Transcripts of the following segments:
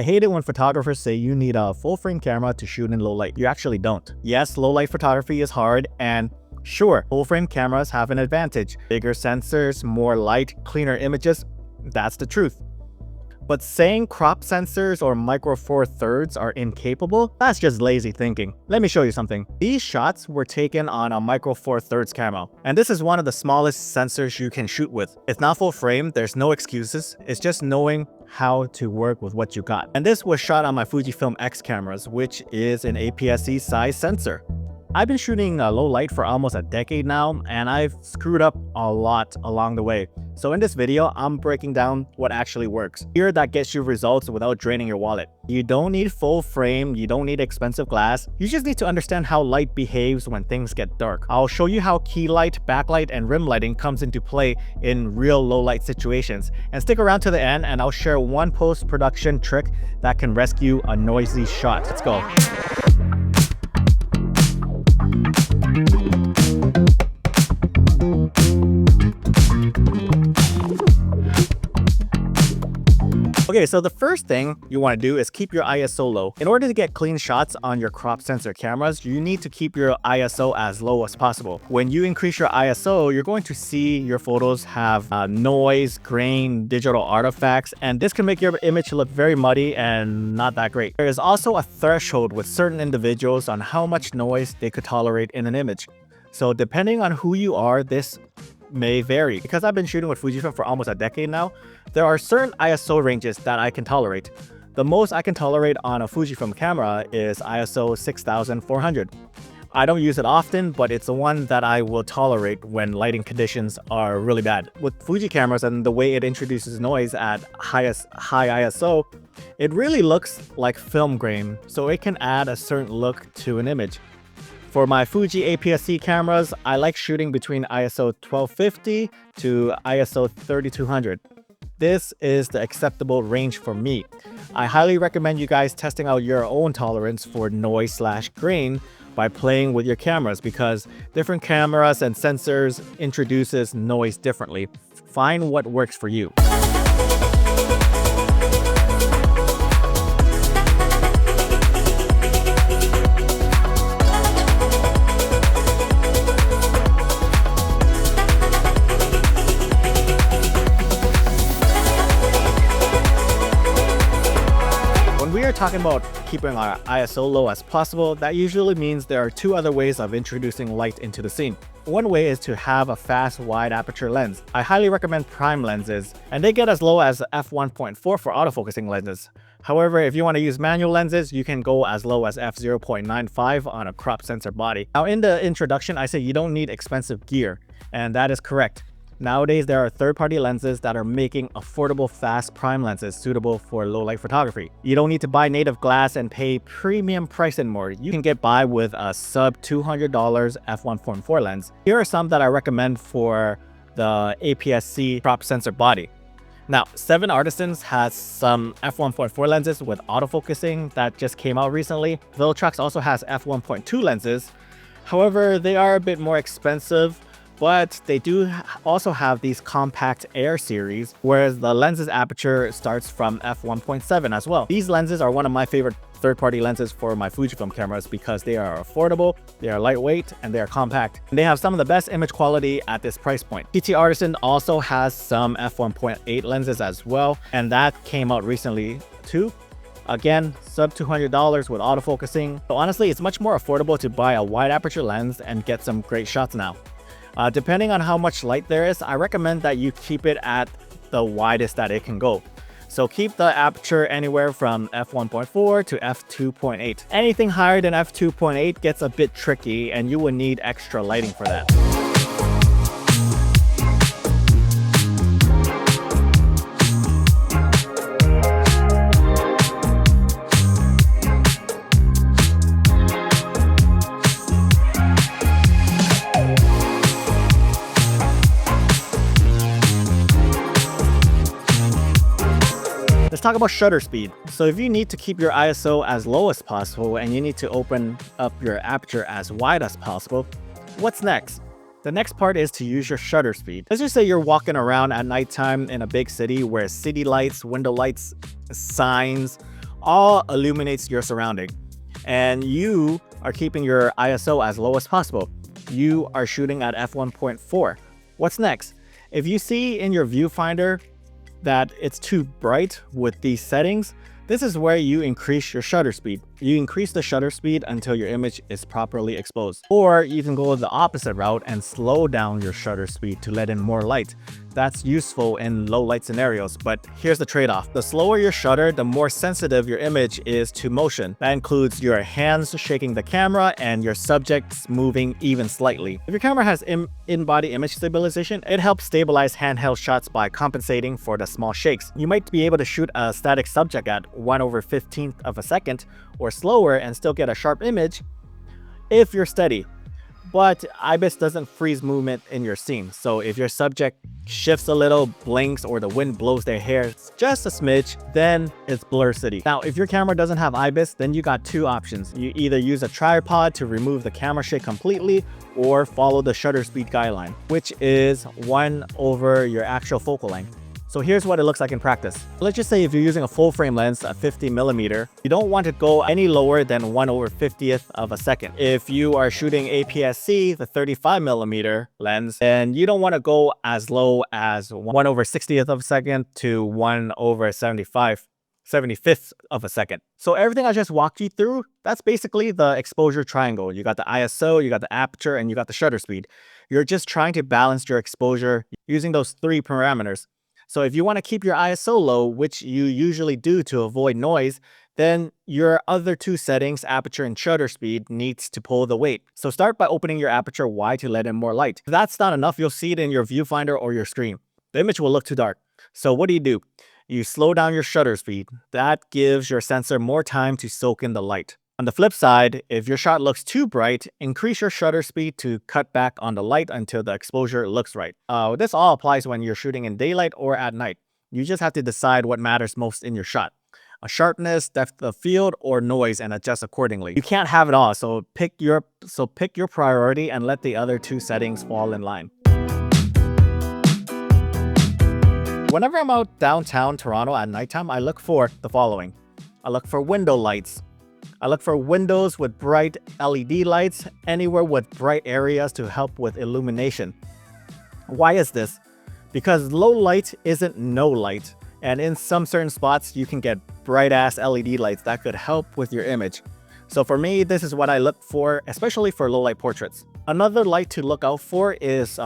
I hate it when photographers say you need a full frame camera to shoot in low light. You actually don't. Yes, low light photography is hard, and sure, full frame cameras have an advantage. Bigger sensors, more light, cleaner images. That's the truth. But saying crop sensors or micro four thirds are incapable, that's just lazy thinking. Let me show you something. These shots were taken on a micro four thirds camera, and this is one of the smallest sensors you can shoot with. It's not full frame, there's no excuses, it's just knowing how to work with what you got. And this was shot on my Fujifilm X cameras, which is an APS-C size sensor. I've been shooting low light for almost a decade now, and I've screwed up a lot along the way. So in this video, I'm breaking down what actually works. Here, that gets you results without draining your wallet. You don't need full frame, you don't need expensive glass. You just need to understand how light behaves when things get dark. I'll show you how key light, backlight, and rim lighting comes into play in real low light situations. And stick around to the end, and I'll share one post-production trick that can rescue a noisy shot. Let's go. Okay, so the first thing you want to do is keep your ISO low. In order to get clean shots on your crop sensor cameras, you need to keep your ISO as low as possible. When you increase your ISO, you're going to see your photos have noise, grain, digital artifacts, and this can make your image look very muddy and not that great. There is also a threshold with certain individuals on how much noise they could tolerate in an image. So depending on who you are, this may vary. Because I've been shooting with Fujifilm for almost a decade now, there are certain ISO ranges that I can tolerate. The most I can tolerate on a Fujifilm camera is ISO 6400. I don't use it often, but it's the one that I will tolerate when lighting conditions are really bad. With Fuji cameras and the way it introduces noise at high ISO, it really looks like film grain, so it can add a certain look to an image. For my Fuji APS-C cameras, I like shooting between ISO 1250 to ISO 3200. This is the acceptable range for me. I highly recommend you guys testing out your own tolerance for noise/grain by playing with your cameras, because different cameras and sensors introduces noise differently. Find what works for you. Talking about keeping our ISO low as possible, that usually means there are two other ways of introducing light into the scene. One way is to have a fast wide aperture lens. I highly recommend prime lenses, and they get as low as f1.4 for autofocusing lenses. However, if you want to use manual lenses, you can go as low as f0.95 on a crop sensor body. Now in the introduction, I say you don't need expensive gear, and that is correct. Nowadays, there are third-party lenses that are making affordable fast prime lenses suitable for low-light photography. You don't need to buy native glass and pay premium price anymore. You can get by with a sub $200 f1.4 lens. Here are some that I recommend for the APS-C crop sensor body. Now, 7 Artisans has some f1.4 lenses with autofocusing that just came out recently. Viltrox also has f1.2 lenses. However, they are a bit more expensive, but they do also have these compact Air series, whereas the lens's aperture starts from f1.7 as well. These lenses are one of my favorite third-party lenses for my Fujifilm cameras because they are affordable, they are lightweight, and they are compact. And they have some of the best image quality at this price point. PT Artisan also has some f1.8 lenses as well, and that came out recently too. Again, sub $200 with autofocusing. So honestly, it's much more affordable to buy a wide aperture lens and get some great shots now. Depending on how much light there is, I recommend that you keep it at the widest that it can go. So keep the aperture anywhere from f1.4 to f2.8. Anything higher than f2.8 gets a bit tricky, and you will need extra lighting for that. Let's talk about shutter speed. So if you need to keep your ISO as low as possible and you need to open up your aperture as wide as possible, what's next? The next part is to use your shutter speed. Let's just say you're walking around at nighttime in a big city where city lights, window lights, signs, all illuminates your surrounding. And you are keeping your ISO as low as possible. You are shooting at f1.4. What's next? If you see in your viewfinder that it's too bright with these settings, this is where you increase your shutter speed. You increase the shutter speed until your image is properly exposed. Or you can go the opposite route and slow down your shutter speed to let in more light. That's useful in low light scenarios, but here's the trade-off. The slower your shutter, the more sensitive your image is to motion. That includes your hands shaking the camera and your subjects moving even slightly. If your camera has in-body image stabilization, it helps stabilize handheld shots by compensating for the small shakes. You might be able to shoot a static subject at 1/15th of a second or slower and still get a sharp image if you're steady. But IBIS doesn't freeze movement in your scene, so if your subject shifts a little, blinks, or the wind blows their hair just a smidge, then it's blur city. Now, if your camera doesn't have IBIS, then you got two options. You either use a tripod to remove the camera shake completely, or follow the shutter speed guideline, which is 1 over your actual focal length. So here's what it looks like in practice. Let's just say if you're using a full frame lens, a 50mm, you don't want to go any lower than 1/50th of a second. If you are shooting APS-C, the 35mm lens, then you don't want to go as low as 1/60th of a second to 1/75th of a second. So everything I just walked you through, that's basically the exposure triangle. You got the ISO, you got the aperture, and you got the shutter speed. You're just trying to balance your exposure using those three parameters. So if you want to keep your ISO low, which you usually do to avoid noise, then your other two settings, aperture and shutter speed, needs to pull the weight. So start by opening your aperture wide to let in more light. If that's not enough, you'll see it in your viewfinder or your screen. The image will look too dark. So what do? You slow down your shutter speed. That gives your sensor more time to soak in the light. On the flip side, if your shot looks too bright, increase your shutter speed to cut back on the light until the exposure looks right. This all applies when you're shooting in daylight or at night. You just have to decide what matters most in your shot. Sharpness, depth of field, or noise, and adjust accordingly. You can't have it all, so pick your priority and let the other two settings fall in line. Whenever I'm out downtown Toronto at nighttime, I look for the following. I look for window lights. I look for windows with bright LED lights, anywhere with bright areas to help with illumination. Why is this? Because low light isn't no light, and in some certain spots you can get bright ass LED lights that could help with your image. So for me, this is what I look for, especially for low light portraits. Another light to look out for is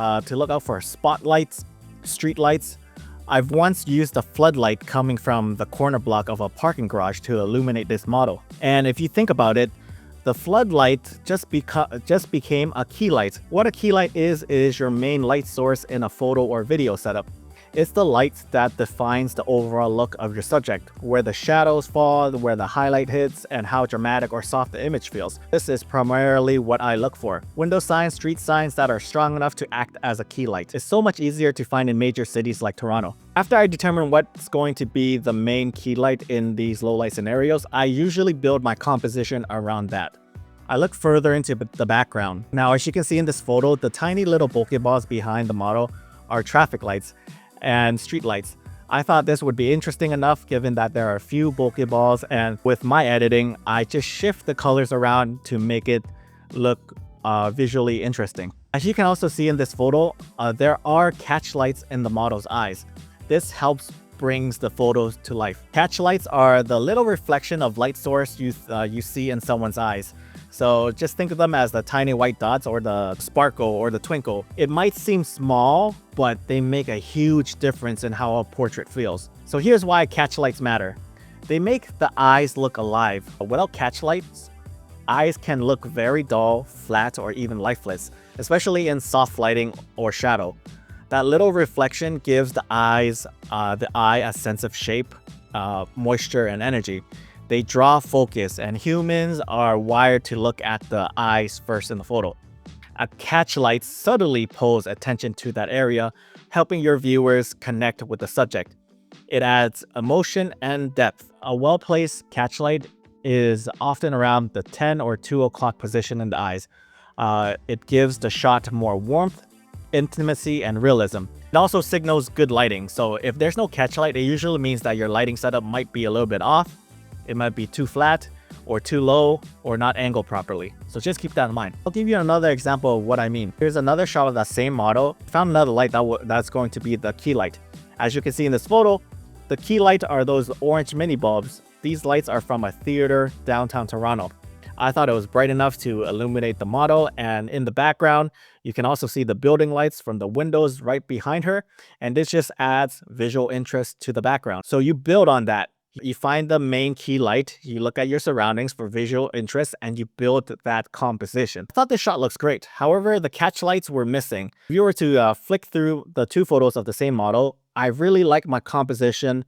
spotlights, street lights. I've once used a floodlight coming from the corner block of a parking garage to illuminate this model. And if you think about it, the floodlight just became a key light. What a key light is your main light source in a photo or video setup. It's the light that defines the overall look of your subject, where the shadows fall, where the highlight hits, and how dramatic or soft the image feels. This is primarily what I look for. Window signs, street signs that are strong enough to act as a key light. It's so much easier to find in major cities like Toronto. After I determine what's going to be the main key light in these low light scenarios, I usually build my composition around that. I look further into the background. Now, as you can see in this photo, the tiny little bokeh balls behind the model are traffic lights and street lights. I thought this would be interesting enough given that there are a few bokeh balls, and with my editing, I just shift the colors around to make it look visually interesting. As you can also see in this photo, there are catchlights in the model's eyes. This helps brings the photos to life. Catchlights are the little reflection of light source you see in someone's eyes. So just think of them as the tiny white dots or the sparkle or the twinkle. It might seem small, but they make a huge difference in how a portrait feels. So here's why catchlights matter. They make the eyes look alive. Without catchlights, eyes can look very dull, flat, or even lifeless, especially in soft lighting or shadow. That little reflection gives the eye a sense of shape, moisture, and energy. They draw focus, and humans are wired to look at the eyes first in the photo. A catchlight subtly pulls attention to that area, helping your viewers connect with the subject. It adds emotion and depth. A well-placed catchlight is often around the 10 or 2 o'clock position in the eyes. It gives the shot more warmth, intimacy, and realism. It also signals good lighting. So if there's no catchlight, it usually means that your lighting setup might be a little bit off. It might be too flat or too low or not angled properly. So just keep that in mind. I'll give you another example of what I mean. Here's another shot of that same model. I found another light that's going to be the key light. As you can see in this photo, the key light are those orange mini bulbs. These lights are from a theater downtown Toronto. I thought it was bright enough to illuminate the model, and in the background, you can also see the building lights from the windows right behind her, and this just adds visual interest to the background. So you build on that. You find the main key light, you look at your surroundings for visual interest, and you build that composition. I thought this shot looks great. However, the catch lights were missing. If you were to flick through the two photos of the same model, I really like my composition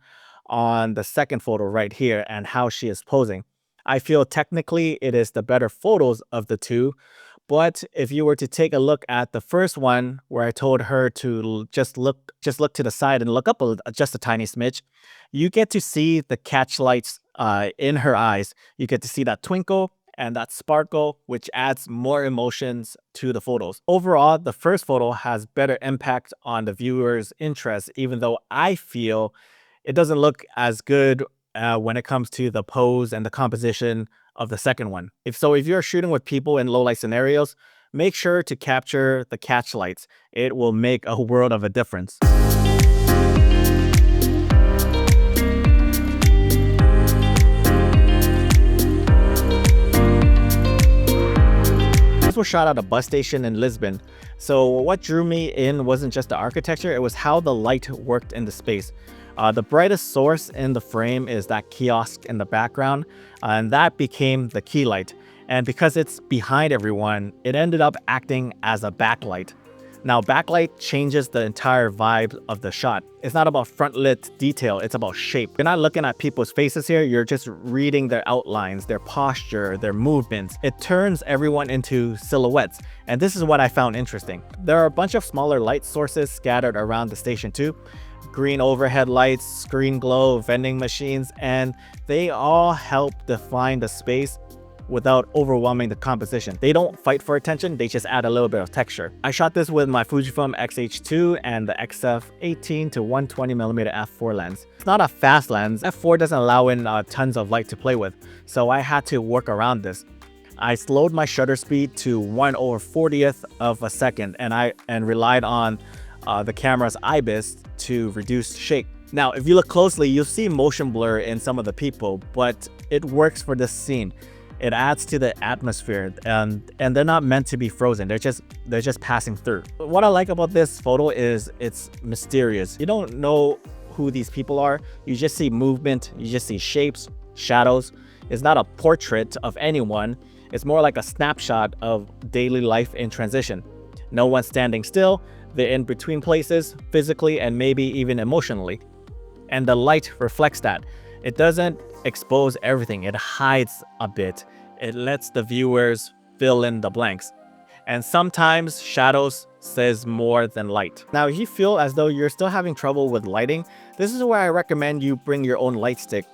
on the second photo right here and how she is posing. I feel technically it is the better photos of the two, but if you were to take a look at the first one where I told her to just look to the side and look up just a tiny smidge, you get to see the catch lights in her eyes. You get to see that twinkle and that sparkle, which adds more emotions to the photos. Overall, the first photo has better impact on the viewer's interest, even though I feel it doesn't look as good when it comes to the pose and the composition of the second one. If you're shooting with people in low light scenarios, make sure to capture the catch lights. It will make a world of a difference. This was shot at a bus station in Lisbon. So what drew me in wasn't just the architecture, it was how the light worked in the space. The brightest source in the frame is that kiosk in the background, and that became the key light. And because it's behind everyone, it ended up acting as a backlight. Now, backlight changes the entire vibe of the shot. It's not about front lit detail, it's about shape. You're not looking at people's faces here, you're just reading their outlines, their posture, their movements. It turns everyone into silhouettes, and this is what I found interesting. There are a bunch of smaller light sources scattered around the station too. Green overhead lights, screen glow, vending machines, and they all help define the space without overwhelming the composition. They don't fight for attention, they just add a little bit of texture. I shot this with my Fujifilm X-H2 and the XF18 to 120mm f4 lens. It's not a fast lens. F4 doesn't allow in tons of light to play with, so I had to work around this. I slowed my shutter speed to 1/40th of a second, and relied on the camera's IBIS to reduce shake. Now, if you look closely, you'll see motion blur in some of the people, but it works for this scene. It adds to the atmosphere, and they're not meant to be frozen. They're just passing through. What I like about this photo is it's mysterious. You don't know who these people are. You just see movement. You just see shapes, shadows. It's not a portrait of anyone. It's more like a snapshot of daily life in transition. No one's standing still. They're in between places, physically and maybe even emotionally. And the light reflects that. It doesn't expose everything, it hides a bit. It lets the viewers fill in the blanks. And sometimes shadows says more than light. Now, if you feel as though you're still having trouble with lighting, this is where I recommend you bring your own light stick.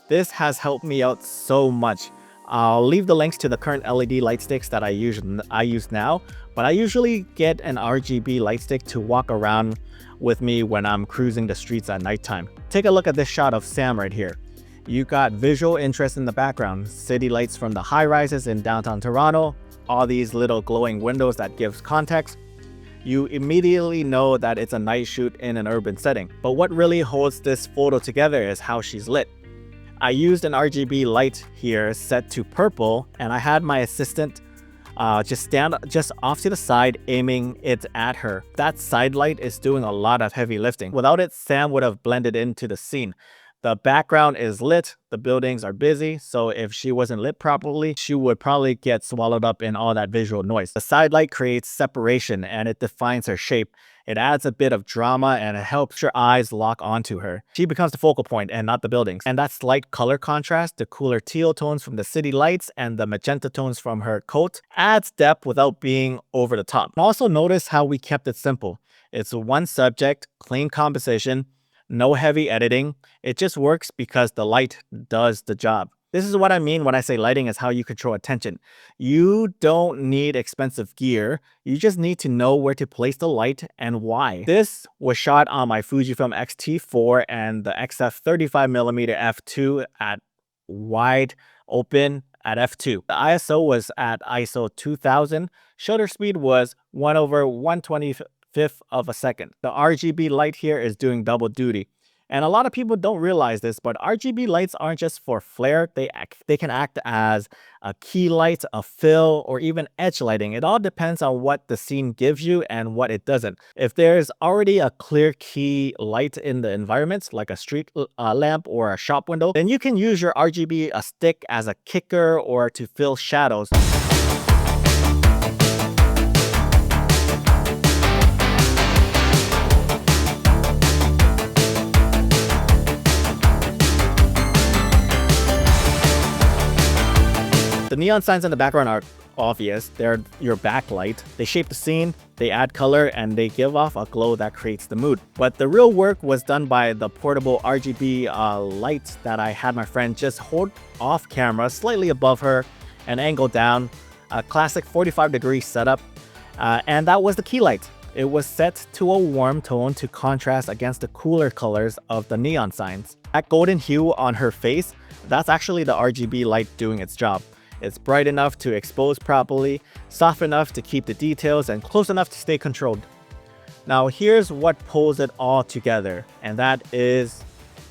This has helped me out so much. I'll leave the links to the current LED light sticks that I use now, but I usually get an RGB light stick to walk around with me when I'm cruising the streets at nighttime. Take a look at this shot of Sam right here. You got visual interest in the background, city lights from the high-rises in downtown Toronto, all these little glowing windows that gives context. You immediately know that it's a night shoot in an urban setting. But what really holds this photo together is how she's lit. I used an RGB light here set to purple, and I had my assistant just stand just off to the side aiming it at her. That side light is doing a lot of heavy lifting. Without it, Sam would have blended into the scene. The background is lit, the buildings are busy, so if she wasn't lit properly, she would probably get swallowed up in all that visual noise. The side light creates separation and it defines her shape. It adds a bit of drama and it helps your eyes lock onto her. She becomes the focal point and not the buildings. And that slight color contrast, the cooler teal tones from the city lights and the magenta tones from her coat, adds depth without being over the top. Also notice how we kept it simple. It's one subject, clean composition, no heavy editing. It just works because the light does the job. This is what I mean when I say lighting is how you control attention. You don't need expensive gear. You just need to know where to place the light and why. This was shot on my Fujifilm X-T4 and the XF 35mm f2 at wide open at f2. The ISO was at ISO 2000. Shutter speed was 1/125th of a second. The RGB light here is doing double duty. And a lot of people don't realize this, but RGB lights aren't just for flare. They can act as a key light, a fill, or even edge lighting. It all depends on what the scene gives you and what it doesn't. If there's already a clear key light in the environment, like a street lamp or a shop window, then you can use your RGB stick as a kicker or to fill shadows. The neon signs in the background are obvious. They're your backlight. They shape the scene, they add color, and they give off a glow that creates the mood. But the real work was done by the portable RGB lights that I had my friend just hold off camera slightly above her and angle down. A classic 45-degree setup. And that was the key light. It was set to a warm tone to contrast against the cooler colors of the neon signs. That golden hue on her face, that's actually the RGB light doing its job. It's bright enough to expose properly, soft enough to keep the details, and close enough to stay controlled. Now here's what pulls it all together, and that is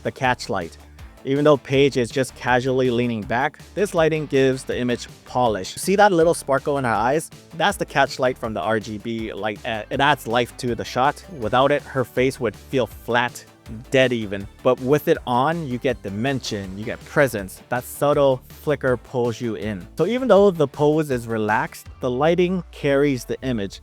the catch light. Even though Paige is just casually leaning back, this lighting gives the image polish. See that little sparkle in her eyes? That's the catch light from the RGB light. It adds life to the shot. Without it, her face would feel flat, dead even. But with it on, you get dimension, you get presence. That subtle flicker pulls you in. So even though the pose is relaxed, the lighting carries the image.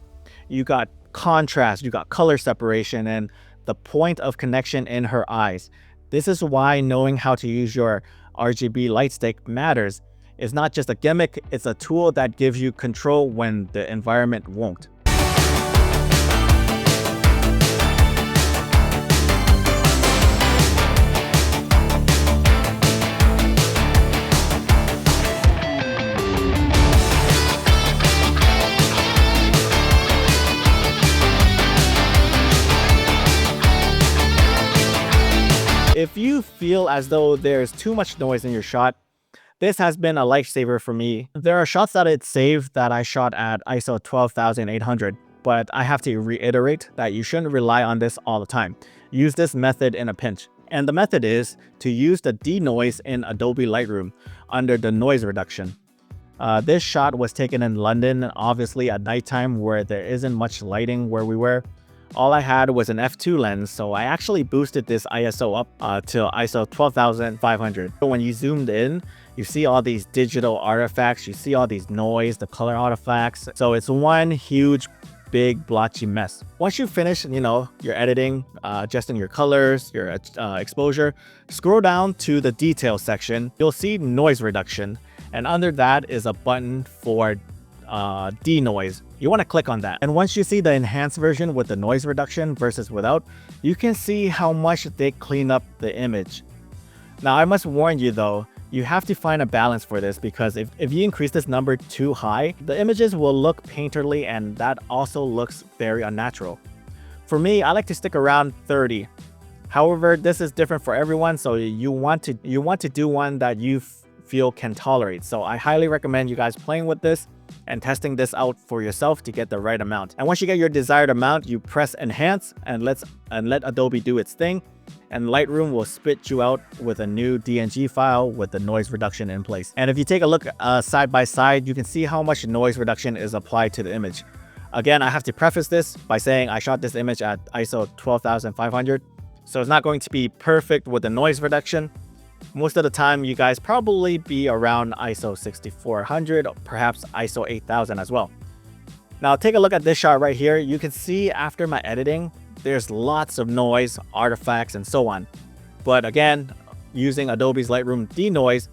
You got contrast, you got color separation, and the point of connection in her eyes. This is why knowing how to use your RGB light stick matters. It's not just a gimmick, it's a tool that gives you control when the environment won't. If you feel as though there's too much noise in your shot, this has been a lifesaver for me. There are shots that it saved that I shot at ISO 12,800, but I have to reiterate that you shouldn't rely on this all the time. Use this method in a pinch. And the method is to use the denoise in Adobe Lightroom under the noise reduction. This shot was taken in London, obviously at nighttime where there isn't much lighting where we were. All I had was an f2 lens, so I actually boosted this ISO up to ISO 12,500. When you zoomed in, you see all these digital artifacts, you see all these noise, the color artifacts. So it's one huge, big, blotchy mess. Once you finish, your editing, adjusting your colors, your exposure, scroll down to the detail section. You'll see noise reduction, and under that is a button for denoise. You want to click on that, and once you see the enhanced version with the noise reduction versus without, you can see how much they clean up the image. Now I must warn you though, you have to find a balance for this, because if you increase this number too high, the images will look painterly, and that also looks very unnatural. For me, I like to stick around 30. However, this is different for everyone, so you want to do one that you feel can tolerate. So I highly recommend you guys playing with this and testing this out for yourself to get the right amount. And once you get your desired amount, you press enhance and let Adobe do its thing, and Lightroom will spit you out with a new DNG file with the noise reduction in place. And if you take a look side by side, you can see how much noise reduction is applied to the image. Again, I have to preface this by saying I shot this image at ISO 12,500, so it's not going to be perfect with the noise reduction. Most of the time, you guys probably be around ISO 6400 or perhaps ISO 8000 as well. Now take a look at this shot right here. You can see after my editing, there's lots of noise, artifacts, and so on. But again, using Adobe's Lightroom Denoise,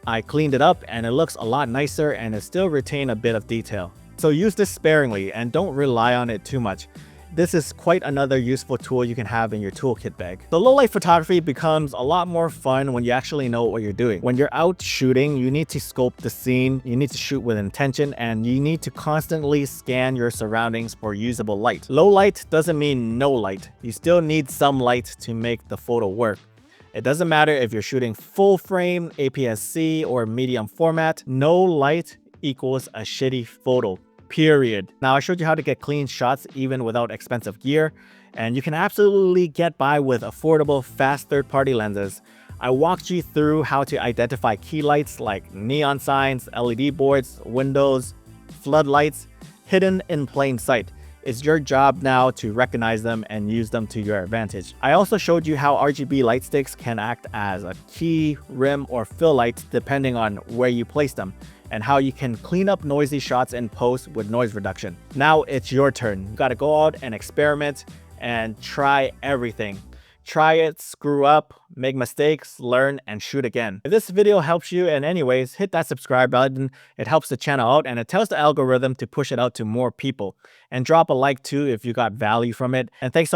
I cleaned it up and it looks a lot nicer, and it still retains a bit of detail. So use this sparingly and don't rely on it too much. This is quite another useful tool you can have in your toolkit bag. The low light photography becomes a lot more fun when you actually know what you're doing. When you're out shooting, you need to scope the scene, you need to shoot with intention, and you need to constantly scan your surroundings for usable light. Low light doesn't mean no light. You still need some light to make the photo work. It doesn't matter if you're shooting full frame, APS-C, or medium format, no light equals a shitty photo, period. Now, I showed you how to get clean shots even without expensive gear, and you can absolutely get by with affordable, fast third-party lenses. I walked you through how to identify key lights like neon signs, LED boards, windows, floodlights, hidden in plain sight. It's your job now to recognize them and use them to your advantage. I also showed you how RGB light sticks can act as a key, rim, or fill light depending on where you place them, and how you can clean up noisy shots in post with noise reduction. Now it's your turn. You gotta go out and experiment and try everything. Try it, screw up, make mistakes, learn, and shoot again. If this video helps you in any ways, hit that subscribe button. It helps the channel out and it tells the algorithm to push it out to more people. And drop a like too if you got value from it. And thanks so much.